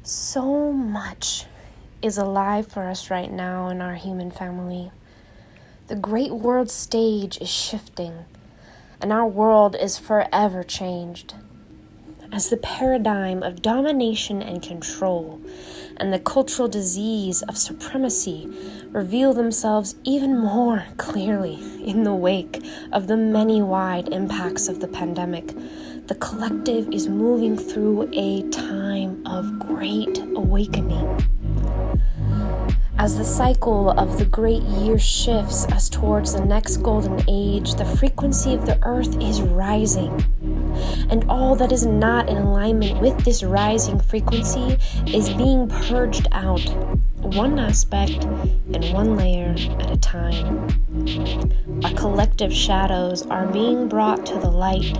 So much is alive for us right now in our human family. The great world stage is shifting, and our world is forever changed. As the paradigm of domination and control and the cultural disease of supremacy reveal themselves even more clearly in the wake of the many wide impacts of the pandemic, the collective is moving through a time of great awakening. As the cycle of the great year shifts us towards the next golden age, the frequency of the earth is rising. And all that is not in alignment with this rising frequency is being purged out, one aspect and one layer at a time. Our collective shadows are being brought to the light,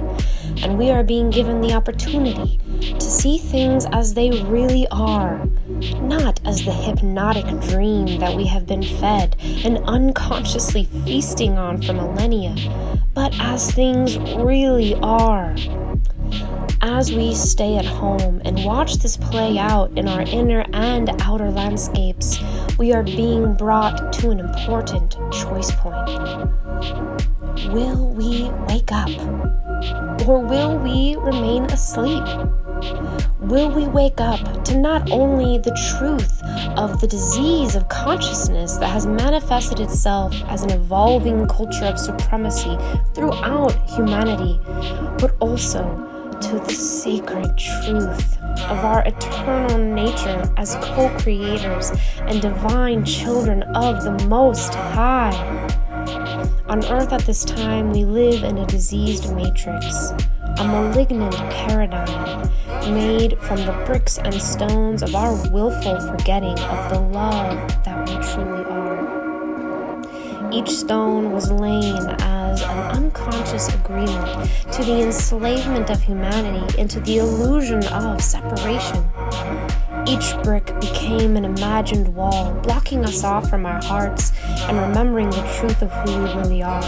and we are being given the opportunity to see things as they really are, not as the hypnotic dream that we have been fed and unconsciously feasting on for millennia, but as things really are. As we stay at home and watch this play out in our inner and outer landscapes, we are being brought to an important choice point. Will we wake up? Or will we remain asleep? Will we wake up to not only the truth of the disease of consciousness that has manifested itself as an evolving culture of supremacy throughout humanity, but also to the sacred truth of our eternal nature as co-creators and divine children of the Most High? On Earth at this time, we live in a diseased matrix, a malignant paradigm made from the bricks and stones of our willful forgetting of the love that we truly are. Each stone was laying as an unconscious agreement to the enslavement of humanity into the illusion of separation. Each brick became an imagined wall, blocking us off from our hearts and remembering the truth of who we really are.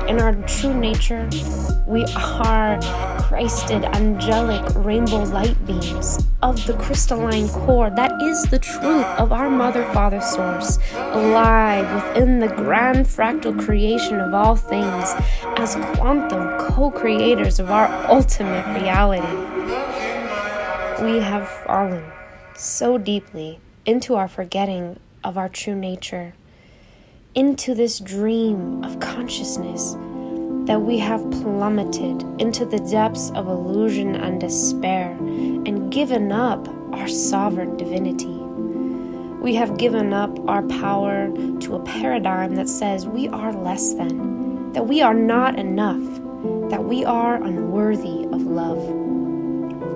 In our true nature, we are Christed angelic rainbow light beams of the crystalline core that is the truth of our Mother-Father Source, alive within the grand fractal creation of all things as quantum co-creators of our ultimate reality. We have fallen so deeply into our forgetting of our true nature, into this dream of consciousness, that we have plummeted into the depths of illusion and despair and given up our sovereign divinity. We have given up our power to a paradigm that says we are less than, that we are not enough, that we are unworthy of love.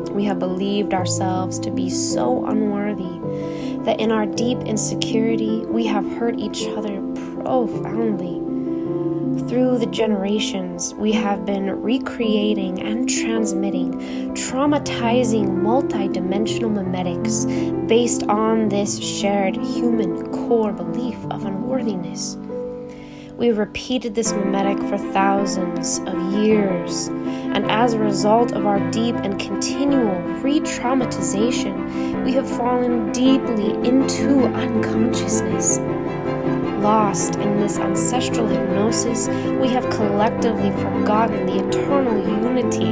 We have believed ourselves to be so unworthy that in our deep insecurity, we have hurt each other profoundly. Through the generations, we have been recreating and transmitting traumatizing multidimensional mimetics based on this shared human core belief of unworthiness. We've repeated this mimetic for thousands of years, and as a result of our deep and continual re-traumatization, we have fallen deeply into unconsciousness. Lost in this ancestral hypnosis, we have collectively forgotten the eternal unity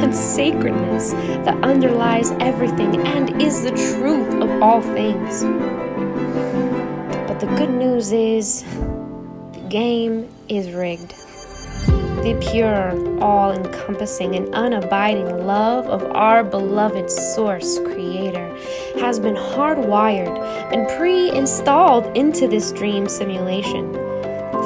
and sacredness that underlies everything and is the truth of all things. But the good news is, the game is rigged. The pure, all-encompassing, and unabiding love of our beloved Source Creator has been hardwired and pre-installed into this dream simulation.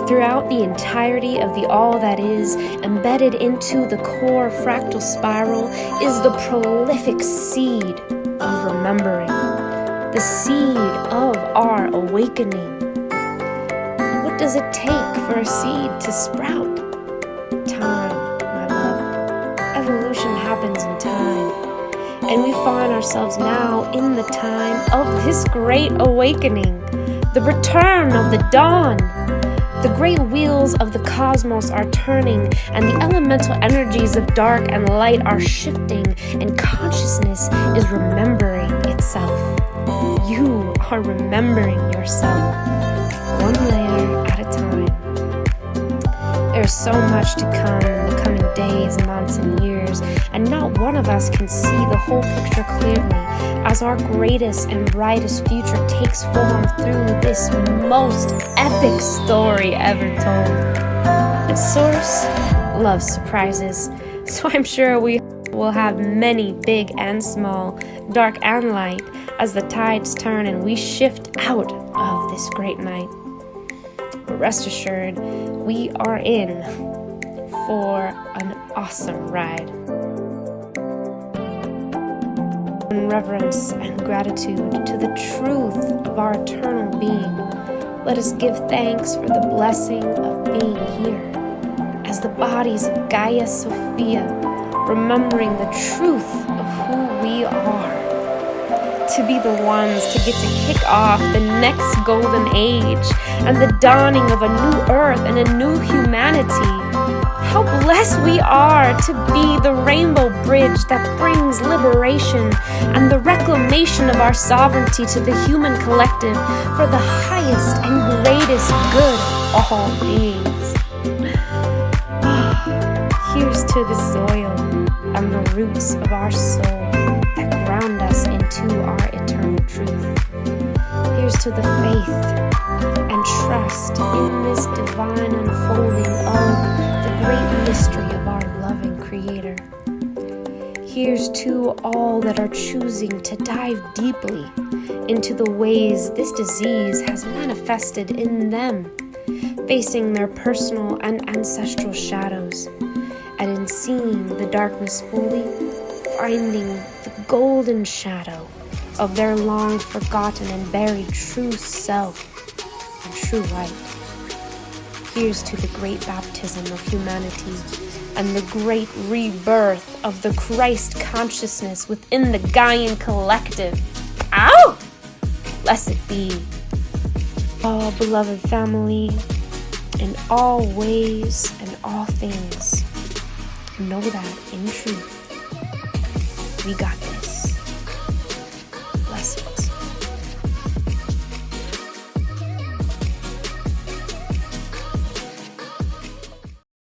Throughout the entirety of the all that is, embedded into the core fractal spiral, is the prolific seed of remembering, the seed of our awakening. What does it take for a seed to sprout? Time, my love. Evolution happens in time. And we find ourselves now in the time of this great awakening, the return of the dawn. The great wheels of the cosmos are turning, and the elemental energies of dark and light are shifting, and consciousness is remembering itself. you are remembering yourself, one layer at a time. There's so much to come in the coming days, months, and years, and not one of us can see the whole picture clearly as our greatest and brightest future takes form through this most epic story ever told. Its source loves surprises, so I'm sure we will have many big and small, dark and light, as the tides turn and we shift out of this great night. But rest assured, we are in for an awesome ride. In reverence and gratitude to the truth of our eternal being, let us give thanks for the blessing of being here, as the bodies of Gaia Sophia, remembering the truth of who we are, to be the ones to get to kick off the next golden age and the dawning of a new earth and a new humanity. How blessed we are to be the rainbow bridge that brings liberation and the reclamation of our sovereignty to the human collective for the highest and greatest good of all beings. Here's to the soil and the roots of our soul that ground us into our eternal truth. Here's to the faith and trust in this divine unfolding of the great mystery of our loving Creator. Here's to all that are choosing to dive deeply into the ways this disease has manifested in them, facing their personal and ancestral shadows, and in seeing the darkness fully, finding the golden shadow of their long forgotten and buried true self and true light. Here's to the great baptism of humanity and the great rebirth of the Christ consciousness within the Gaian collective. Ow! Blessed be. All beloved family, in all ways and all things, know that in truth, we got